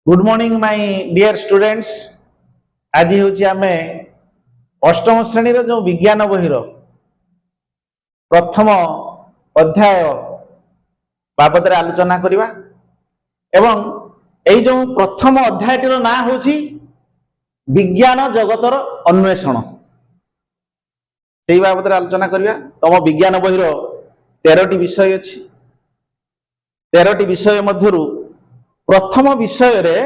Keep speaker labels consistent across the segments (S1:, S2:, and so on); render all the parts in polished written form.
S1: Good morning my dear students. आज हूँ आम अष्टम श्रेणी जो विज्ञान बहिर प्रथम अध्याय बाबद आलोचना करवा एवं यही जो प्रथम अध्यायटीर ना हूँ विज्ञान जगतर अन्वेषण से बाबद आलोचना करवा। तुम विज्ञान बहिर 13टी विषय अच्छी 13टी विषय मध्यरु प्रथम विषय रे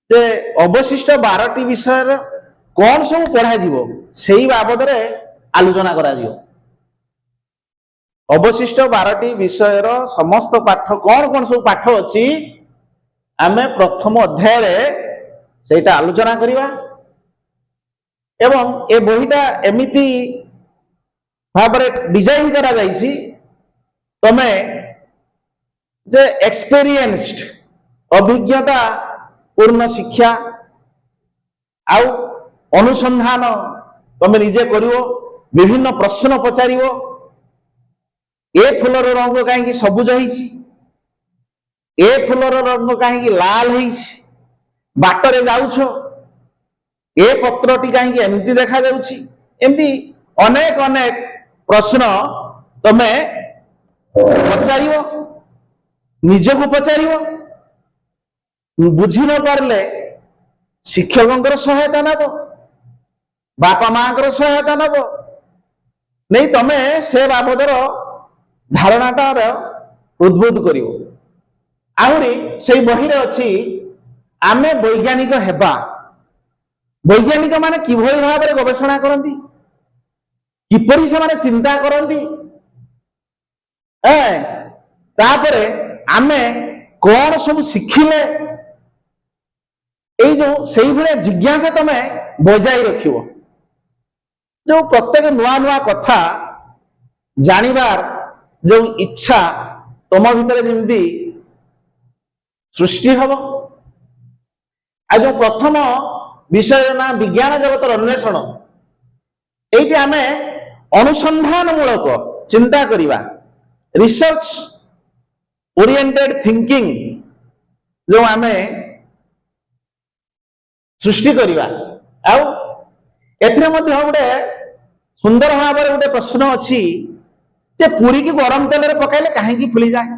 S1: जे अवशिष्ट 12टी विषय कौन सब पढ़ा जीवो सेही बाबद रे आलोचना करा जीवो। अवशिष्ट 12टी विषय रो समस्त पाठ कौन सब पाठ अछि आमे प्रथम अध्याय रे सेटा आलोचना करिवा एवं ए बहिटा एमिति भाबरे डिजाइन करा जाईछि तमे जे एक्सपीरियंस्ड अभिज्ञता पूर्ण शिक्षा आउ अनुसंधान तमे निजे करिवो विभिन्न प्रश्न पचारिवो ए फुलर रंग कहीं सबुज होईछि ए फुलर रंग कहीं लाल होईछि बाटरे जाउछो ए पत्रटी कहीं एमती देखा जाउछि एमती अनेक अनेक प्रश्न तमे पचारिवो निजको पचारिवो बुझी न पारले शिक्षकों सहायता नब बापा माँ सहायता नब नहीं तमे से बाबदर धारणाटार उद्बोध करिवो। आहुरी से बही अच्छी आमे वैज्ञानिक हेबा वैज्ञानिक माने किभली भाव में गवेषणा करती किपरि से माने चिंता करती तापरे आमे कौन सब शिखिले जो सही भाया जिज्ञासा तमे बजाई रखिवो जो प्रत्येक नुआ नुआ कथा जानिबार जो इच्छा तुम भीतर जमी सृष्टि हम आ जो प्रथम विषय ना विज्ञान जगतर अन्वेषण ये आम अनुसंधान मूलक चिंता करिबा रिसर्च ओरिएंटेड थिंकिंग जो आम सृष्टि करिबा आउ एथिरे मध्य गोटे सुंदर भाव में गोटे प्रश्न अच्छी जे पूरी की गरम तेल रे पकाइले कहीं फुली जाए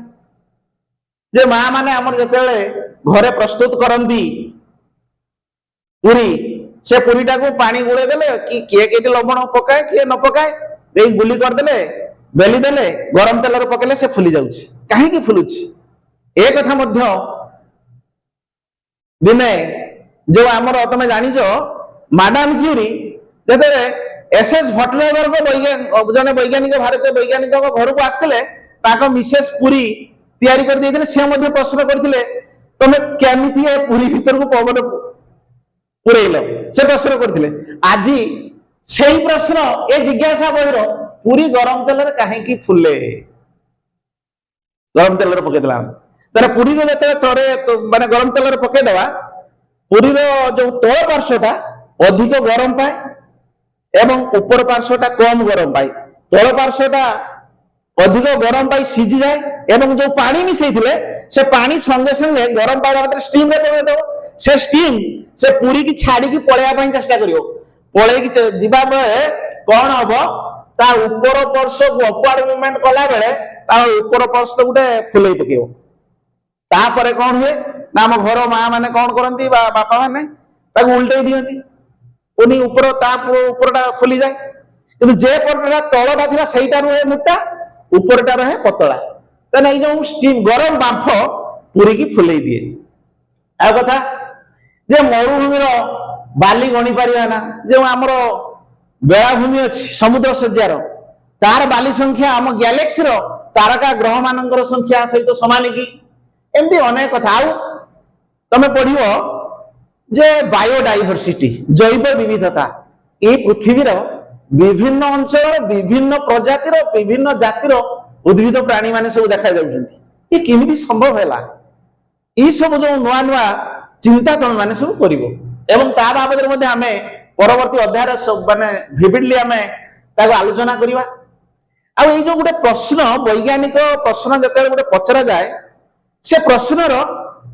S1: जे माँ माने आमर जतेले घरे प्रस्तुत करंती पूरी से पूरीटा को पानी गुड़े देले कि किए के लवण पकाए किए न पकाए दे गुली कर देले बेली देले गरम तेल रे पकाइले से फुली जाउछि कहीं फुलुछि ए कथा मध्य दिने जो आमर तुम जानिच माडाम क्यूरी जब एसएस भट्टनगर को जने वैज्ञानिक भारतीय वैज्ञानिक घर को आसते मिसेस पूरी तैयारी कर देते सी प्रश्न करते तुम केमिति पूरी भीतर को पवन पुरैल से प्रश्न करते आज से ही प्रश्न ए जिज्ञासा बहिर पूरी गरम तेल कहीं फुले गरम तेल पकईदेला तार पूरी थे माने गरम तेल पकईदवा पूरी जो तल पार्श्वटा अधिक गरम पाए एवं ऊपर पार्श्वटा कम गरम पाए तल पार्श्वटा अधिक गरम पाई सीझी जाए एवं जो पानी मिसई से पानी संगे संगे गरम पानी स्टीम पकईद से स्टीम से पूरी की छाड़ी की पलैया चेष्टा करियो पलैकी जीवा बेले कौन हम ता ऊपर पार्श को अपवार्ड मूवमेंट कला बेले ता ऊपर पार्श गोटे फुलई पकेइबो तापरे कौन हुए ना आम घर माँ मैंने कौन करती बापा मैंने उल्टे दियंती उन्हीं ऊपर ऊपरटा फुली जाए कि जे पटटा तलटा था सहीटा रहे मोटा ऊपरटा रहे पतला तेना जो स्टीम गरम बांफ पूरी की फुले दिए। आ कथा जे मरुभूमिर बाली गणी पारिबा ना जो आमर बेलाभूमि अच्छी समुद्र सज्जार तार बाली संख्या आम गैलेक्सी रो तारका ग्रह मानकर संख्या सहित समान की एमती अनेक कथा आउ तमे पढ़िबो जे बायोडाइवर्सिटी जैव विविधता ये पृथ्वीर विभिन्न अंचल विभिन्न प्रजातिर विभिन्न जातिर उद्भिद प्राणी माने सब देखा जाउछन्ती ये केमिति संभव हैला ई सब जो नुआ नुआ चिंता तुम माने सब करिवो एवं ता बाबद मध्ये आमे परवर्ती अध्याय सब माने विविडली आमे ताको आलोचना करिवा। आ ये जो गोटे प्रश्न वैज्ञानिक प्रश्न जते गोटे पचरा जाए से प्रश्नर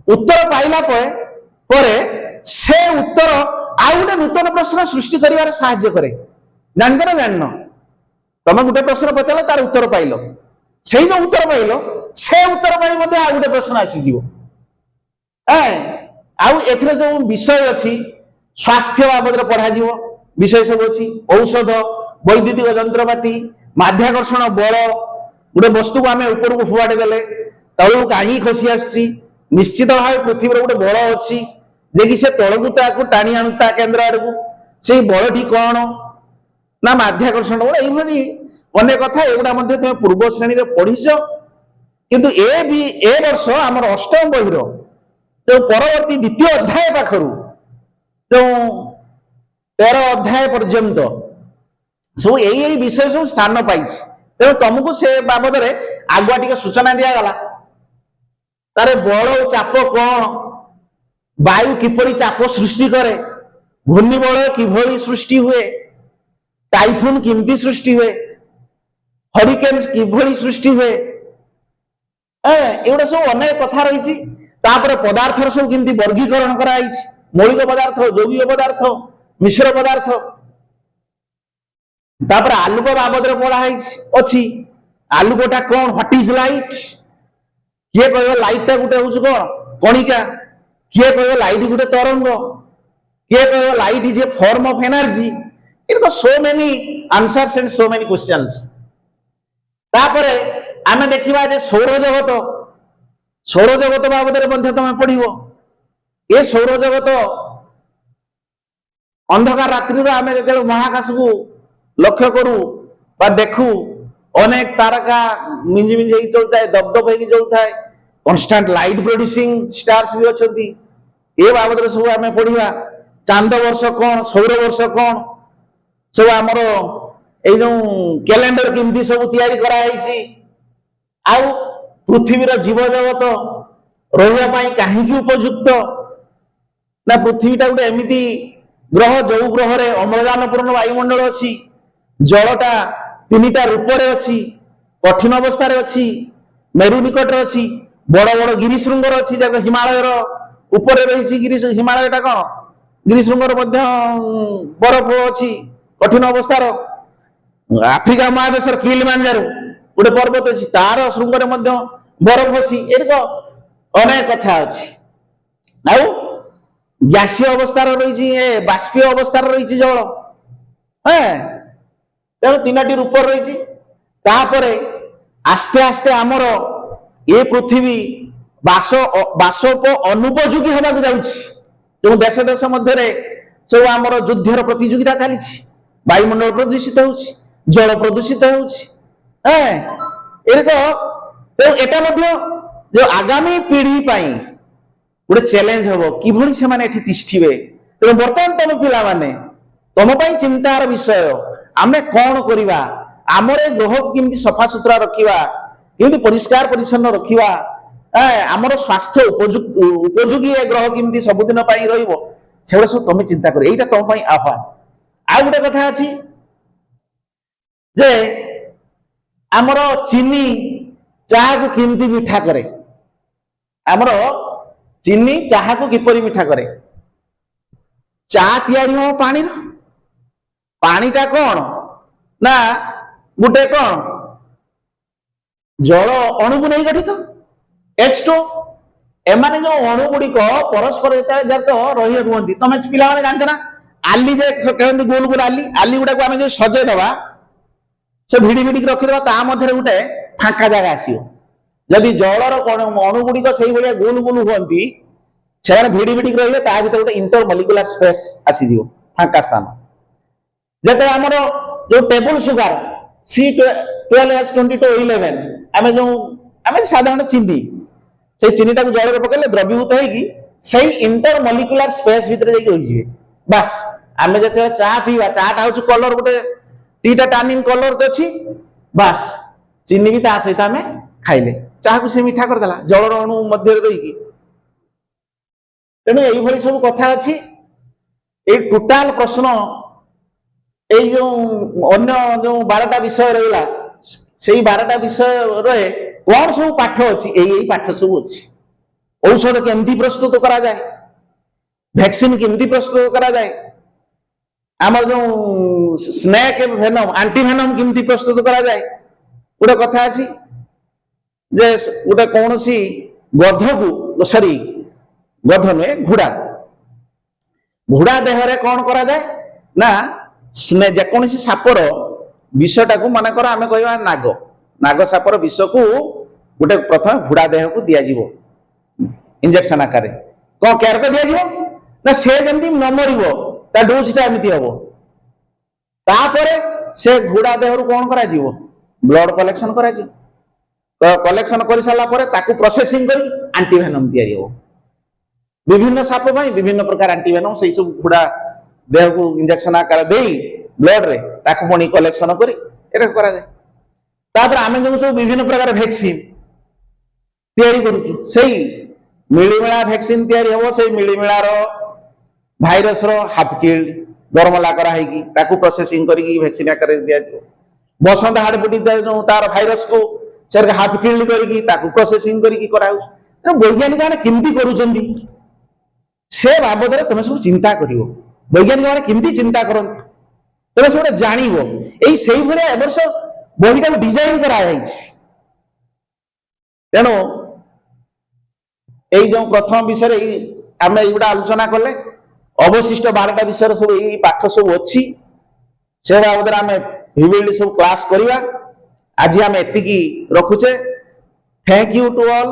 S1: उत्तर पाइला परे से उत्तर आउ गोटे नूतन प्रश्न सृष्टि करिवार साहाय्य करे। जानछ ना जानन तमे गोटे प्रश्न पचार तार उत्तर पाइल से जो उत्तर पाइल से उत्तर पाइ मध्ये आ गोटे प्रश्न आसी जीवो आउ एथिरे जो विषय अछि स्वास्थ्य बाबद पढ़ा जीवो विषय सब अछि औषध वैद्युतिक जंत्रपाती माध्याकर्षण बल गोटे वस्तु को आम ऊपर को फुआड़ी देले तलू कहीं खसी आसी निश्चित भाव पृथ्वी गोटे बल अच्छी जे कि से तलू टाणी आणुता केन्द्र आड़ को से बलटी कौन ना माध्याकर्षण बल ये अनेक कथा एगुड़ा तुम पूर्व श्रेणी में पढ़ीच किंतु ए वर्ष आम अष्टम बहिर जो परवर्ती द्वितीय अध्याय पाखर जो 13 अध्याय पर्यंत सब यही विषय सब स्थान पाई तेणु तुमको से बाबद आगुआ टी सूचना दिगला तार बल चाप कौन वायु किपरि चाप सृष्टि करे घूर्णिबल किभली सृष्टि हुए टाइफून किमती सृष्टि हुए हरिकेन किभली सृष्टि हुए एगुड़ा सब अनेक कथा रही पदार्थ सब किमती वर्गीकरण कराई मौलिक पदार्थ यौगिक पदार्थ मिश्र पदार्थ तापर आलोक बाबद पढ़ाई अच्छी आलोकटा कौन व्हाट इज लाइट किए कह लाइट टा गोटे हूँ कौन कणिका किए कह लाइट गोटे तरंग किए कह light is a form of energy it so many answers and so many questions तापर आम देखा जे सौर जगत बाबद तुम पढ़ ये सौर जगत अंधकार रात्रि आम जो महाकाश को लक्ष्य करू बा देखू अनेक तारका मिंज मिंज चलता है दबदब होगी चलता है कन्स्टांट लाइट प्रोड्यूसिंग स्टार्स भी अच्छा ये बाबद सब आम पढ़ा चांद वर्ष कौन सौर वर्ष कौन सब आमर ये कैलेंडर केमती सब तैयारी कराई आउ पृथ्वीर जीव जगत रही कहीं उपयुक्त ना पृथ्वीटा गोटे एमती ग्रह जो ग्रह रे अम्लजान पूर्ण वायुमंडल अच्छी जलटा 3टा रूप अच्छी कठिन अवस्था अच्छी मेरु निकट अच्छी बड़ बड़ गिरिशृंगर अच्छी जब हिमालय ऊपर रही हिमालयटा कौन गिरिशृंगर बरफ अच्छी कठिन अवस्थार आफ्रिका महादेश किलिमांजारो गोटे पर्वत अच्छी तार श्रृंगर बरफ अच्छी अनेक कथा अच्छी आउ गैसीय अवस्थार रही बाष्पीय अवस्थार रही जल तेणु 3टी रूप रही आस्ते आस्ते आमर ये पृथ्वी बासप अनुपयोगी होगा जो देश देश मध्य सब आमर युद्धर प्रतियोगिता चली वायुमंडल प्रदूषित हो जल प्रदूषित हो जो आगामी पीढ़ी गोटे चैलेंज हम किभली से माने एठी तिष्ठिबे तेणु बर्तमान तुम पिला माने तुम चिंतार विषय आमे कौन करिबा आमर ग्रह को किमती सफा सुतरा रखिबा किमती परिष्कार परिच्छन्न रखिबा आमर स्वास्थ्य उपयोगी ग्रह किमती सबुदिन पाई रहिबो सेगुड़ा सब तुम चिंता कर एटा तुम आह्वान आ गोटे कथा अछि जे आमर चीनी चाह को किमती मीठा करे आमर चीनी चाह को किपरि मीठा करे चा तैयारी हो पानीटा कौन ना गोटे कौन जल अणु को नहीं गठित H2 एमाने जो अणु गुड़िक परस्पर रही रुहति तुम पिला जानते ना आली कहते गोल गोल आली गुड़ा को आम जो सजे दबा से भिड़ी भिड़ी रखिदबा ता मध्य गोटे फांका जगह आसियो जदि जलर अणु गुड़िक से गोल गोल हुंती से भिड़ी भिड़ी रही भर गोटे इंटरमलिकुलर स्पेस आसीज फांका स्थान जैसे आमर जो टेबल सुगार C12H2211 आम जो आम साधारण चीनी से चीनीटा को जल पकड़े द्रवीभूत हो इंटरमलिकुलर स्पेस भितर रही बास आम जो चा पीवा चाटा हूँ कलर गोटे टीटा टानिंग कलर अच्छी बास चीनी भी ता सहित आम खाइले चाह को से मीठा करदेला जलर अणु मध्य रही तेणु यही सब कथा अच्छी टोटाल प्रश्न ये जो अन्य जो 12टा विषय रहा से 12टा विषय कौन सब पाठ अच्छी यही पाठ सब अच्छी ଔଷଧ କେମିତି ପ୍ରସ୍ତୁତ କରାଯାଏ, ଭ୍ୟାକ୍ସିନ କେମିତି ପ୍ରସ୍ତୁତ କରାଯାଏ, ଆମର ଯୋଉ ସ୍ନେକ୍ ଭେନମ ଆଣ୍ଟି ଭେନମ କେମିତି ପ୍ରସ୍ତୁତ କରାଯାଏ। ଗୋଟେ କଥା ଅଛି ଯେ ଗୋଟେ କୌଣସି ଗଧକୁ ସରି ଗଧ ନୁହେଁ ଘୋଡ଼ା ଦେହରେ କଣ କରାଯାଏ ନା ଯେକୌଣସି ସାପର ବିଷଟାକୁ ମନେକର ଆମେ କହିବା ନାଗ ସାପର ବିଷକୁ ଗୋଟେ ପ୍ରଥମେ ଘୋଡ଼ା ଦେହକୁ ଦିଆଯିବ ଇଞ୍ଜେକ୍ସନ ଆକାରରେ। କଣ କେୟାର ଦିଆଯିବ ନା ସେ ଯେମିତି ନ ମରିବ, ତା ଡୋଜଟା ଏମିତି ହବ। ତାପରେ ସେ ଘୋଡ଼ା ଦେହରୁ କଣ କରାଯିବ, ବ୍ଲଡ କଲେକ୍ସନ କରାଯିବ। କଲେକ୍ସନ କରିସାରିଲା ପରେ ତାକୁ ପ୍ରୋସେସିଂ କରି ଆଣ୍ଟିଭେନମ ତିଆରି ହବ। ବିଭିନ୍ନ ସାପ ପାଇଁ ବିଭିନ୍ନ ପ୍ରକାର ଆଣ୍ଟିଭେନମ ସେଇ ସବୁ ଘୋଡ଼ା ଦେହକୁ ଇଞ୍ଜେକ୍ସନ ଆକାର ଦେଇ ବ୍ଲଡରେ ତାକୁ ପୁଣି କଲେକ୍ସନ କରି ଏଟା କରାଯାଏ। ତାପରେ ଆମେ ଯେଉଁ ସବୁ ବିଭିନ୍ନ ପ୍ରକାର ଭ୍ୟାକ୍ସିନ ତିଆରି କରୁଛୁ, ସେଇ ମିଳିମିଳା ଭ୍ୟାକ୍ସିନ ତିଆରି ହବ। ସେଇ ମିଳିମିଳାର ଭାଇରସର ହାଫ କିଲ୍ଡ ଦରମଲା କରାହେଇକି ତାକୁ ପ୍ରୋସେସିଂ କରିକି ଭ୍ୟାକ୍ସିନ ଆକାରରେ ଦିଆଯିବ। ବସନ୍ତ ହାଡପୁଟି ତାର ଭାଇରସକୁ ସେ ହାଫ କିଲ୍ଡ କରିକି ତାକୁ ପ୍ରୋସେସିଂ କରିକି କରାଯାଉଛି। ବୈଜ୍ଞାନିକ ମାନେ କେମିତି କରୁଛନ୍ତି ସେ ବାବଦରେ ତମେ ସବୁ ଚିନ୍ତା କରିବ। ବୈଜ୍ଞାନିକ ମାନେ କେମିତି ଚିନ୍ତା କରନ୍ତି ତମେ ସବୁ ଜାଣିବ। ଏଇ ସେଇଭଳିଆ ଏ ବର୍ଷ ବହିଟାକୁ ଡିଜାଇନ କରାଯାଇଛି। ତେଣୁ ଏଇ ଯୋଉ ପ୍ରଥମ ବିଷୟରେ ଆମେ ଏଇଗୁଡ଼ା ଆଲୋଚନା କଲେ, ଅବଶିଷ୍ଟ 12ଟା ବିଷୟରେ ସବୁ ଏଇ ପାଠ ସବୁ ଅଛି, ସେ ବାବଦରେ ଆମେ ଭିଭିଡି ସବୁ କ୍ଲାସ କରିବା। ଆଜି ଆମେ ଏତିକି ରଖୁଛେ। Thank you to all.